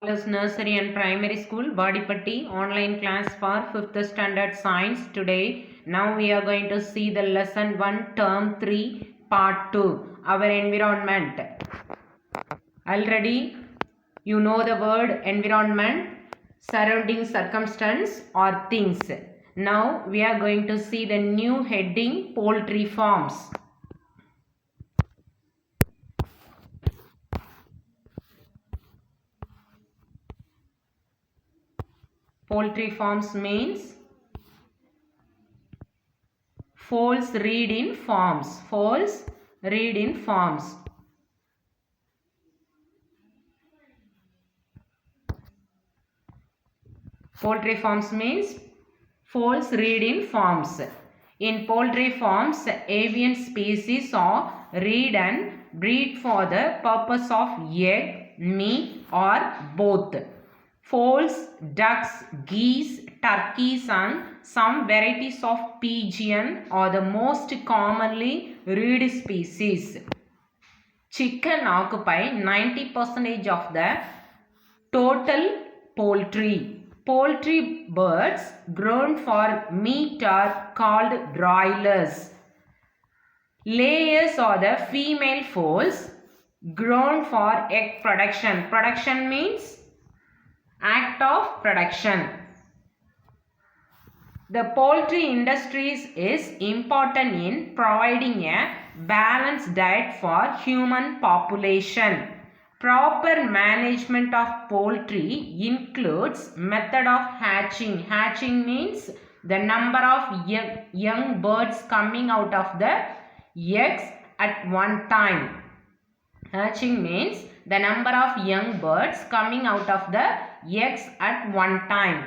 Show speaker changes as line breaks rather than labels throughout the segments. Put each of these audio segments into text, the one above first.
Plus Nursery and Primary School, Vadipatti, online class for 5th Standard Science today. Now we are going to see the lesson 1, term 3, part 2, our environment. Already you know the word environment, surrounding circumstance or things. Now we are going to see the new heading, poultry farms. Poultry farms means fowls reared in farms. Fowls reared in farms. Poultry farms means fowls reared in farms. In poultry farms, avian species are reared and breed for the purpose of egg, meat or both. Fowls, ducks, geese, turkeys and some varieties of pigeon are the most commonly reared species. Chicken occupy 90% of the total poultry. Poultry birds grown for meat are called broilers. Layers are the female fowls grown for egg production. Production means act of production. The poultry industries is important in providing a balanced diet for human population. Proper management of poultry includes method of hatching. Hatching means the number of young birds coming out of the eggs at one time. Hatching means the number of young birds coming out of the eggs at one time.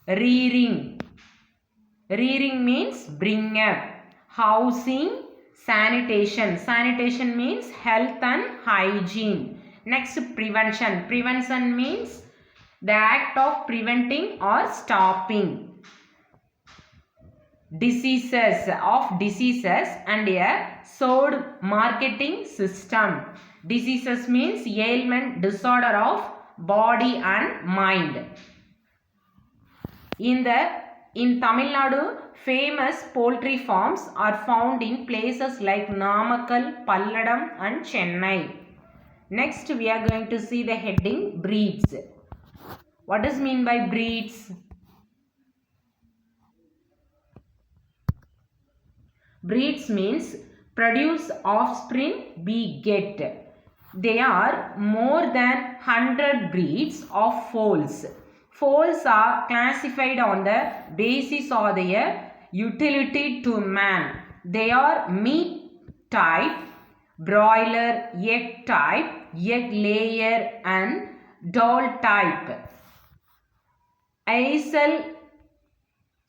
Rearing. Rearing means bring up. Housing, sanitation. Sanitation means health and hygiene. Next, prevention. Prevention means the act of preventing or stopping diseases and a sound marketing system. Diseases means ailment, disorder of body and mind. In Tamil Nadu, famous poultry farms are found in places like Namakkal, Palladam and Chennai. Next, we are going to see the heading breeds. What does mean by breeds? Breeds means produce offspring, beget. There are more than 100 breeds of fowls. Fowls are classified on the basis of their utility to man. They are meat type, broiler, egg type, egg layer and doll type. Aisel,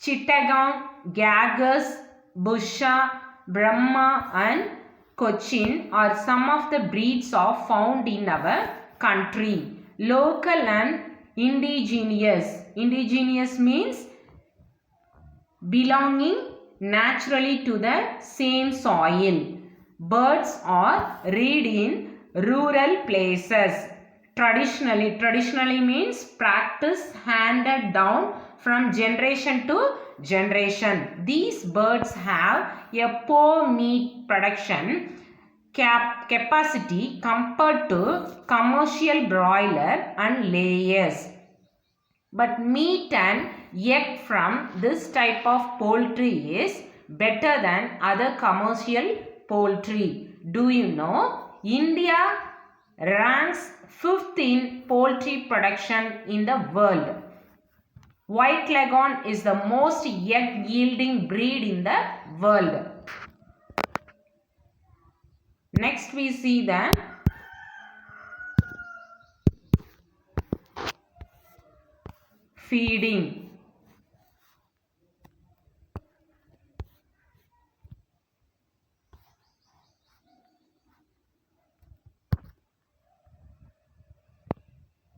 Chittagong, Gagas, Busha, Brahma and Cochin are some of the breeds are found in our country. Local and indigenous. Indigenous means belonging naturally to the same soil. Birds are reared in rural places. Traditionally means practice handed down from generation to generation. These birds have a poor meat production capacity compared to commercial broiler and layers. But meat and egg from this type of poultry is better than other commercial poultry. Do you know India ranks 5th in poultry production in the world. White Leghorn is the most egg yielding breed in the world. Next we see the feeding.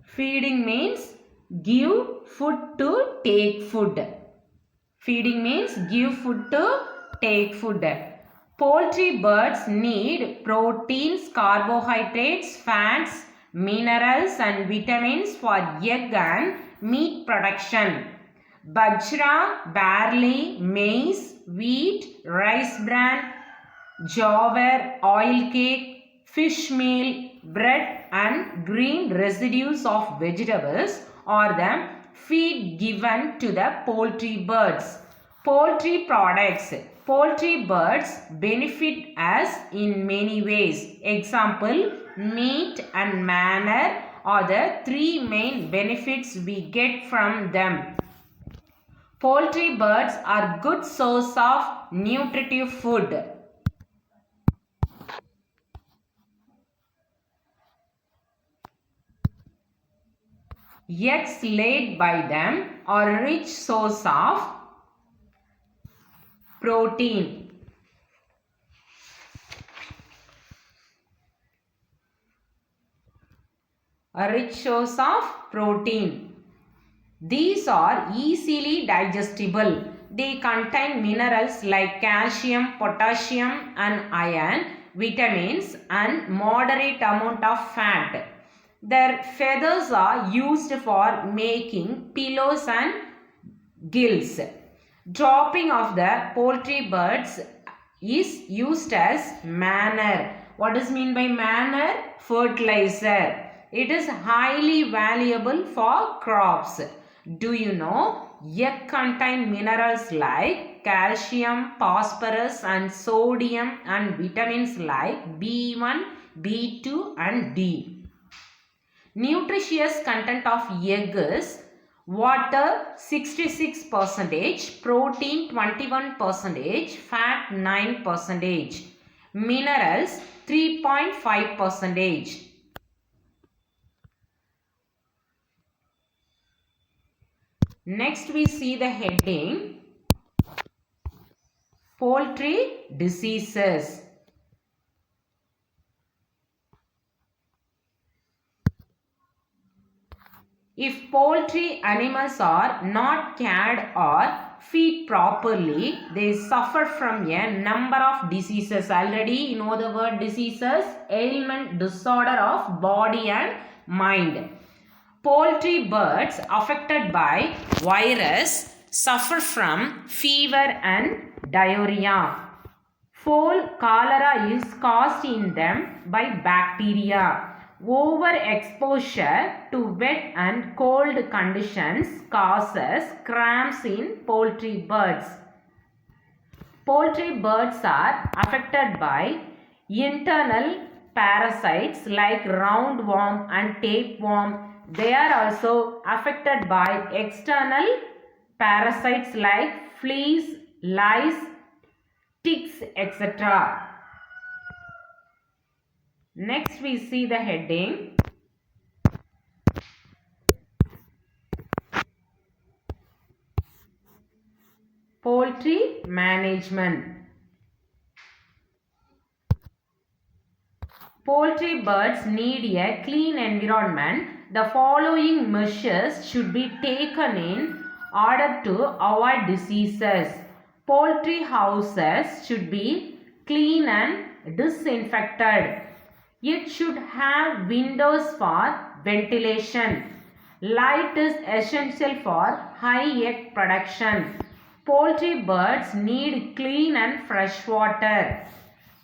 Feeding means give food to take food. Feeding means give food to take food. Poultry birds need proteins, carbohydrates, fats, minerals and vitamins for egg and meat production. Bajra, barley, maize, wheat, rice bran, jowar, oil cake, fish meal, bread and green residues of vegetables are the feed given to the poultry birds. Poultry products. Poultry birds benefit us in many ways. Example, meat and manure are the three main benefits we get from them. Poultry birds are good source of nutritive food. Eggs laid by them are a rich source of protein. A rich source of protein. These are easily digestible. They contain minerals like calcium, potassium and iron, vitamins and moderate amount of fat. Their feathers are used for making pillows and gills. Dropping of the poultry birds is used as manure. What does mean by manure? Fertilizer. It is highly valuable for crops. Do you know egg contain minerals like calcium, phosphorus and sodium and vitamins like B1, B2 and D. Nutritious content of egg is water 66%, protein 21%, fat 9%, minerals 3.5%. Next we see the heading Poultry Diseases. If poultry animals are not cared or fed properly, they suffer from a number of diseases. Already you know the word diseases, ailment, disorder of body and mind. Poultry birds affected by virus suffer from fever and diarrhea. Fowl cholera is caused in them by bacteria. Overexposure to wet and cold conditions causes cramps in poultry birds. Poultry birds are affected by internal parasites like roundworm and tapeworm. They are also affected by external parasites like fleas, lice, ticks, etc. Next we see the heading Poultry Management. Poultry birds need a clean environment. The following measures should be taken in order to avoid diseases. Poultry houses should be clean and disinfected. It should have windows for ventilation. Light is essential for high egg production. Poultry birds need clean and fresh water.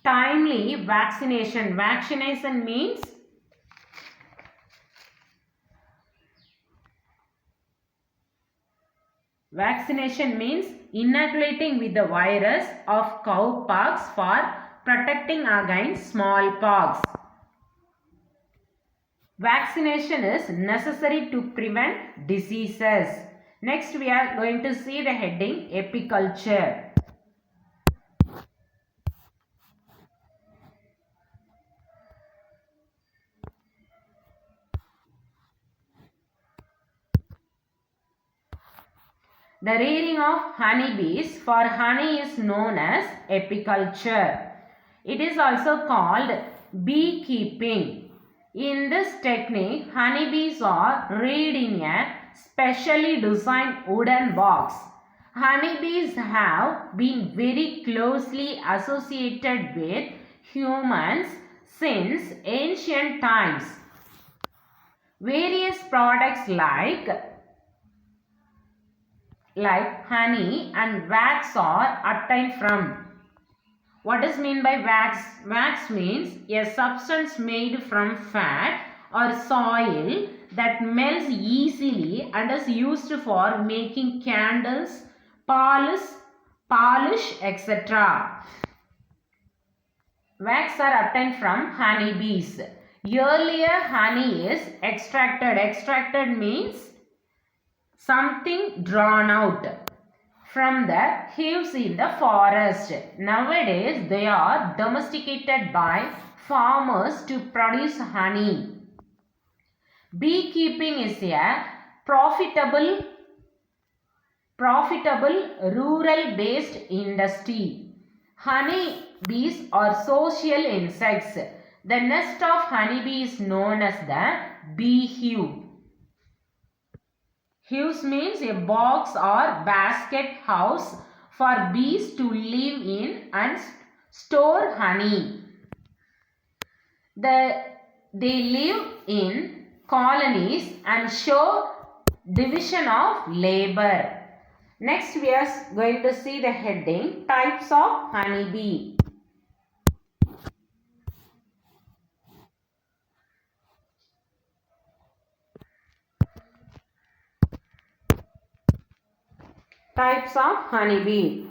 Timely vaccination. Vaccination means inoculating with the virus of cowpox for protecting against smallpox. Vaccination is necessary to prevent diseases. Next we are going to see the heading Apiculture. The rearing of honeybees for honey is known as apiculture. It is also called beekeeping. In this technique, honeybees are reared in a specially designed wooden box. Honeybees have been very closely associated with humans since ancient times. Various products like honey and wax are obtained from. What is mean by wax? Wax means a substance made from fat or soil that melts easily and is used for making candles, polish, etc. Wax are obtained from honeybees. Earlier honey is extracted. Extracted means something drawn out from the hives in the forest. Nowadays, they are domesticated by farmers to produce honey. Beekeeping is a profitable rural-based industry. Honeybees are social insects. The nest of honeybee is known as the bee hive. Hives means a box or basket house for bees to live in and store honey. They live in colonies and show division of labor. Next we are going to see the heading types of honeybee. Types of honeybee.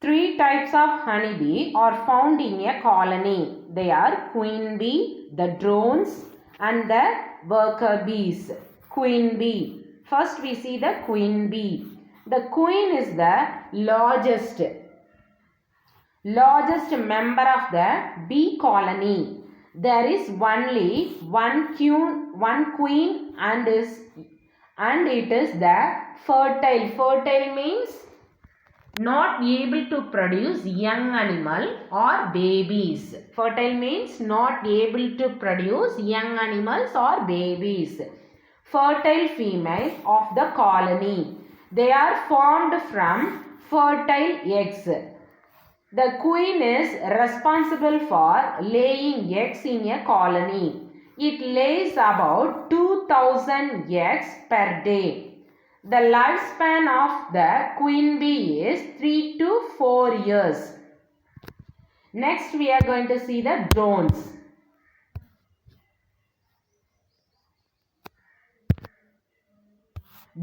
3 types of honeybee are found in a colony. They are queen bee, the drones and the worker bees. Queen bee. First we see the queen bee. The queen is the largest member of the bee colony. There is only one queen and it is the fertile. Fertile means not able to produce young animal or babies. Fertile means not able to produce young animals or babies. Fertile female of the colony. They are formed from fertile eggs. The queen is responsible for laying eggs in a colony. It lays about 2000 eggs per day. The lifespan of the queen bee is 3 to 4 years. Next we are going to see the drones.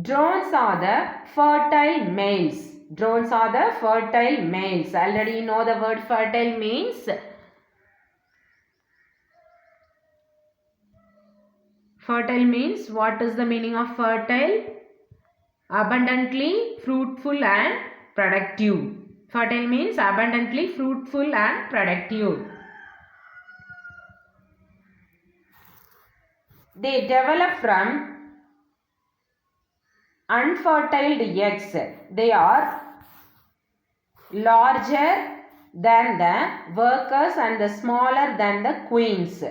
Drones are the fertile males. Drones are the fertile males. Already you know the word fertile means. Fertile means, what is the meaning of fertile? Abundantly fruitful and productive. Fertile means abundantly fruitful and productive. They develop from unfertile eggs. They are larger than the workers and the smaller than the queens.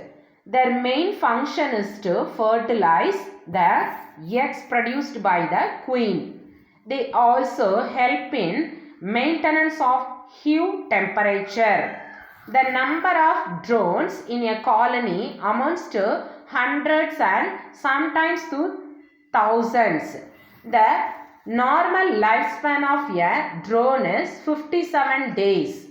Their main function is to fertilize the eggs produced by the queen. They also help in maintenance of hive temperature. The number of drones in a colony amounts to hundreds and sometimes to thousands. The normal lifespan of a drone is 57 days.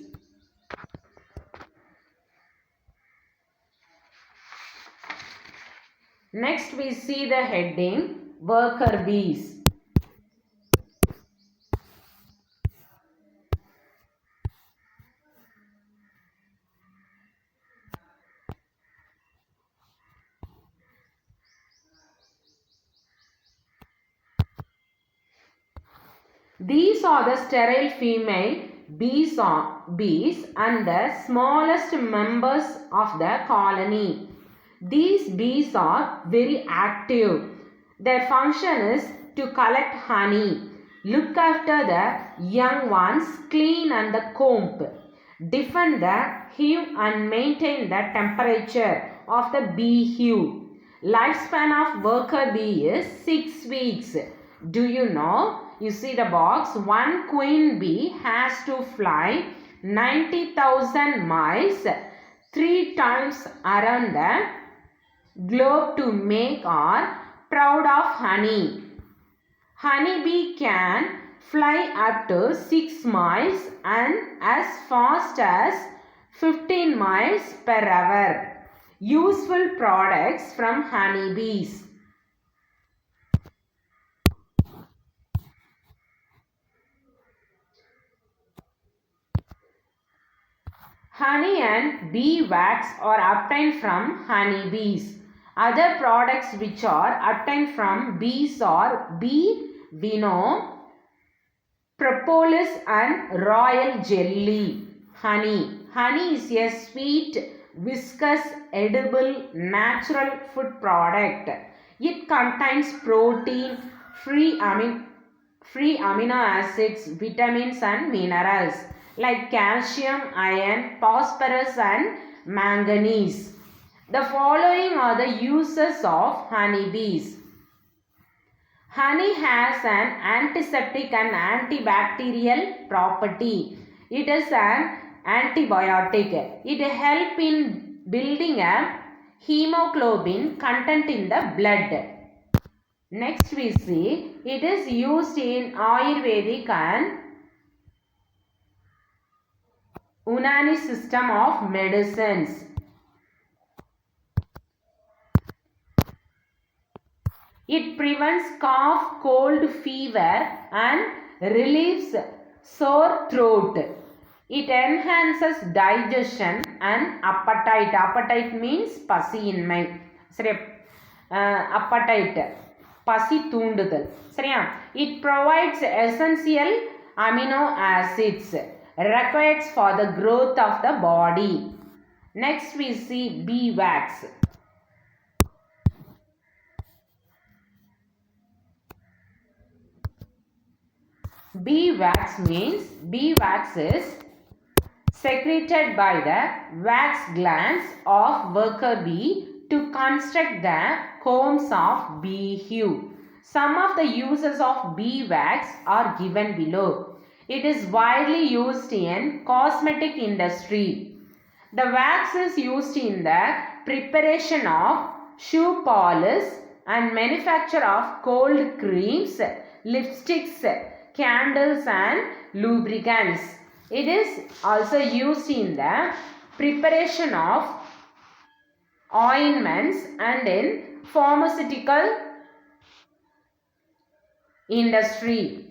Next we see the heading worker bees. These are the sterile female bees and the smallest members of the colony. These bees are very active. Their function is to collect honey, look after the young ones, clean and the comb, defend the hive and maintain the temperature of the bee hive. Lifespan of worker bee is 6 weeks. Do you know? You see the box. One queen bee has to fly 90,000 miles 3 times around the globe to make are proud of honey. Honeybee can fly up to 6 miles and as fast as 15 miles per hour. Useful products from honeybees. Honey and bee wax are obtained from honeybees. Other products which are obtained from bees are bee venom, propolis and royal jelly. Honey. Honey is a sweet, viscous, edible, natural food product. It contains protein, free amino acids, vitamins and minerals like calcium, iron, phosphorus and manganese. The following are the uses of honeybees. Honey has an antiseptic and antibacterial property. It is an antibiotic. It helps in building a hemoglobin content in the blood. Next we see it is used in Ayurvedic and Unani system of medicines. It prevents cough, cold, fever and relieves sore throat. It enhances digestion and appetite. Appetite means பசியின்மை. சரி, appetite. பசி தூண்டுதல். சரியா? It provides essential amino acids required for the growth of the body. Next we see bee wax. Bee wax means bee wax is secreted by the wax glands of worker bee to construct the combs of beehive. Some of the uses of bee wax are given below. It is widely used in cosmetic industry. The wax is used in the preparation of shoe polish and manufacture of cold creams, lipsticks, candles and lubricants. It is also used in the preparation of ointments and in pharmaceutical industry.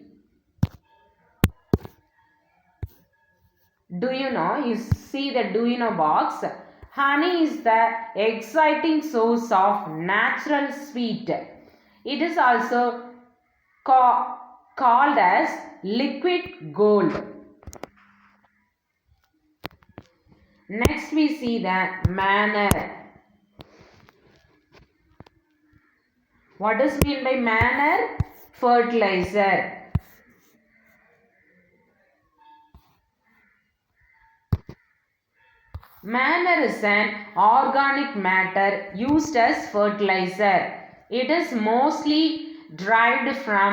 Do you know? You see the do you know box. Honey is the exciting source of natural sweet. It is also called as liquid gold. Next we see the manner. What is mean by manner? Fertilizer. Manure is an organic matter used as fertilizer. It is mostly derived from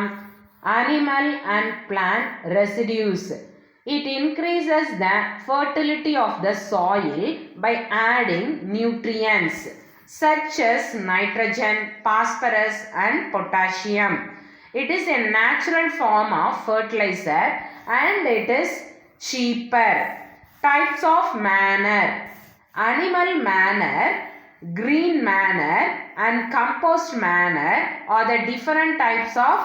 animal and plant residues. It increases the fertility of the soil by adding nutrients such as nitrogen, phosphorus and potassium. It is a natural form of fertilizer and it is cheaper. Types of manure: animal manure, green manure and compost manure are the different types of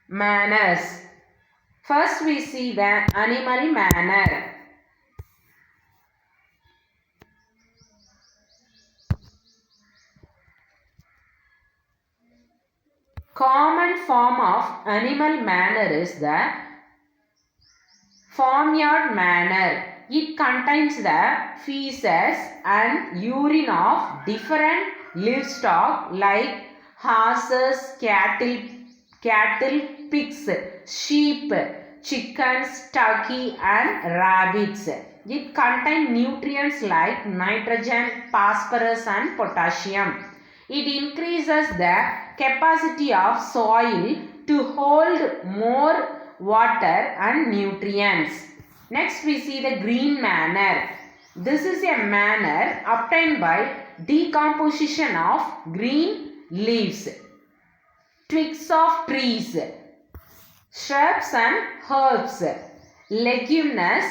manures. First we see the animal manure. Common form of animal manure is the farmyard manure. It contains the feces and urine of different livestock like horses, cattle, pigs, sheep, chickens, turkey and rabbits. It contains nutrients like nitrogen, phosphorus and potassium. It increases the capacity of soil to hold more water and nutrients. Next we see the green manure. This is a manner obtained by decomposition of green leaves, twigs of trees, shrubs and herbs, leguminous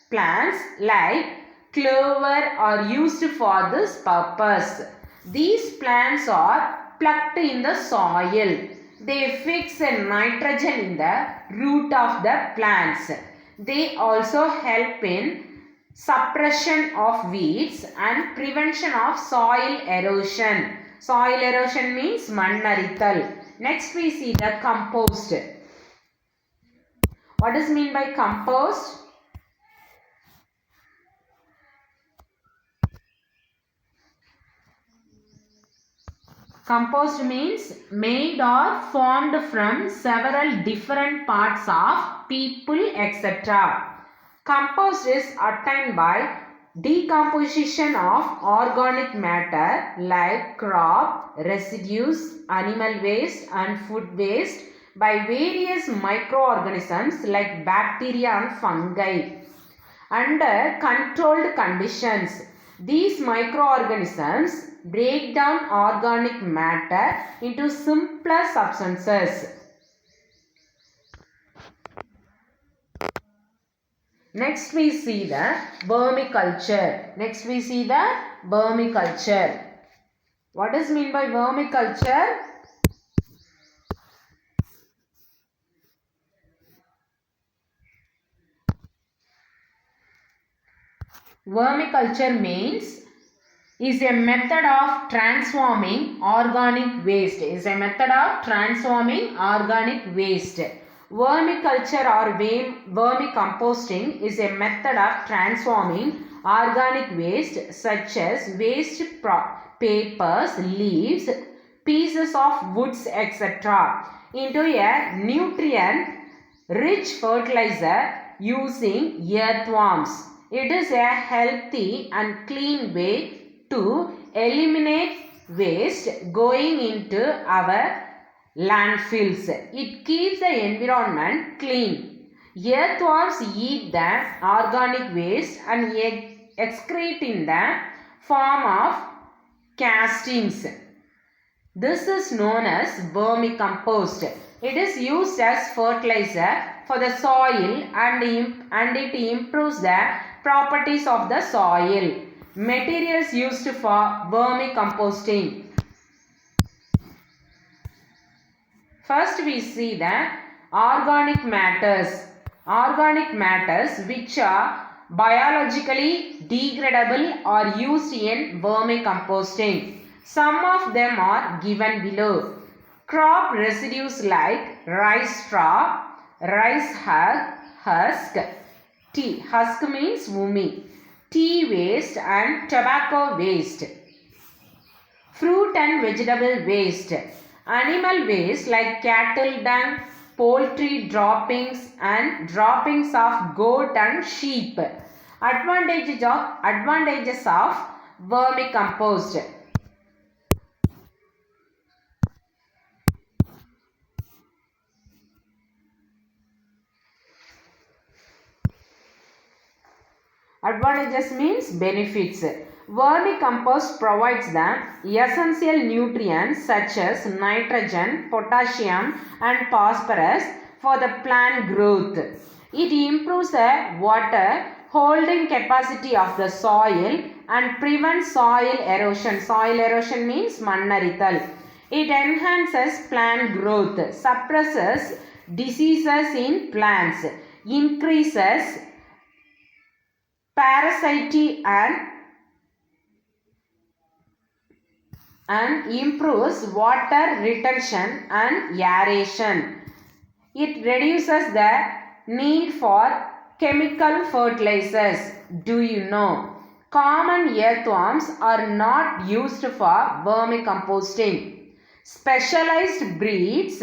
plants like clover are used for this purpose. These plants are plucked in the soil. They fix nitrogen in the root of the plants. They also help in suppression of weeds and prevention of soil erosion. Soil erosion means mannarithal. Next we see the compost. What is mean by compost? Compost means made or formed from several different parts of people, etc. Compost is obtained by decomposition of organic matter like crop, residues, animal waste and food waste by various microorganisms like bacteria and fungi under controlled conditions. These microorganisms break down organic matter into simpler substances. Next we see the vermiculture. What is mean by vermiculture? Vermiculture means is a method of transforming organic waste. Vermiculture or vermicomposting is a method of transforming organic waste such as waste papers, leaves, pieces of woods, etc. into a nutrient-rich fertilizer using earthworms. It is a healthy and clean way to eliminate waste going into our landfills. It keeps the environment clean. Earthworms eat the organic waste and excrete in the form of castings. This is known as vermicompost. It is used as fertilizer for the soil and it improves the properties of the soil. Materials used for vermicomposting. First we see the organic matters. Organic matters which are biologically degradable are used in vermicomposting. Some of them are given below. Crop residues like rice straw, rice husk, tea. Husk means vumi. Tea waste and tobacco waste. Fruit and vegetable waste. Animal waste like cattle dung, poultry droppings and droppings of goat and sheep. Advantages of vermicompost. Advantages means benefits. Vermicompost provides the essential nutrients such as nitrogen, potassium and phosphorus for the plant growth. It improves the water holding capacity of the soil and prevents soil erosion. Soil erosion means mannarithal. It enhances plant growth, suppresses diseases in plants, increases parasity and improves water retention and aeration. It reduces the need for chemical fertilizers. Do you know? Common earthworms are not used for vermicomposting. Specialized breeds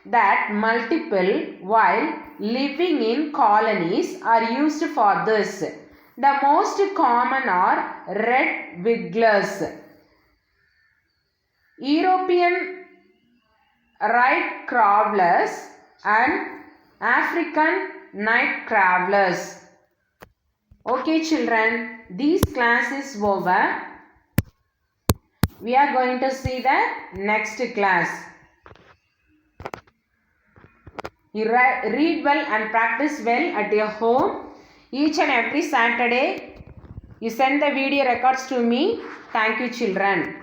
that multiple while living in colonies are used for this. The most common are red wigglers, European right crawlers and African night crawlers. Okay children, this class is over. We are going to see the next class. You read well and practice well at your home. Each and every Saturday, you send the video records to me. Thank you children.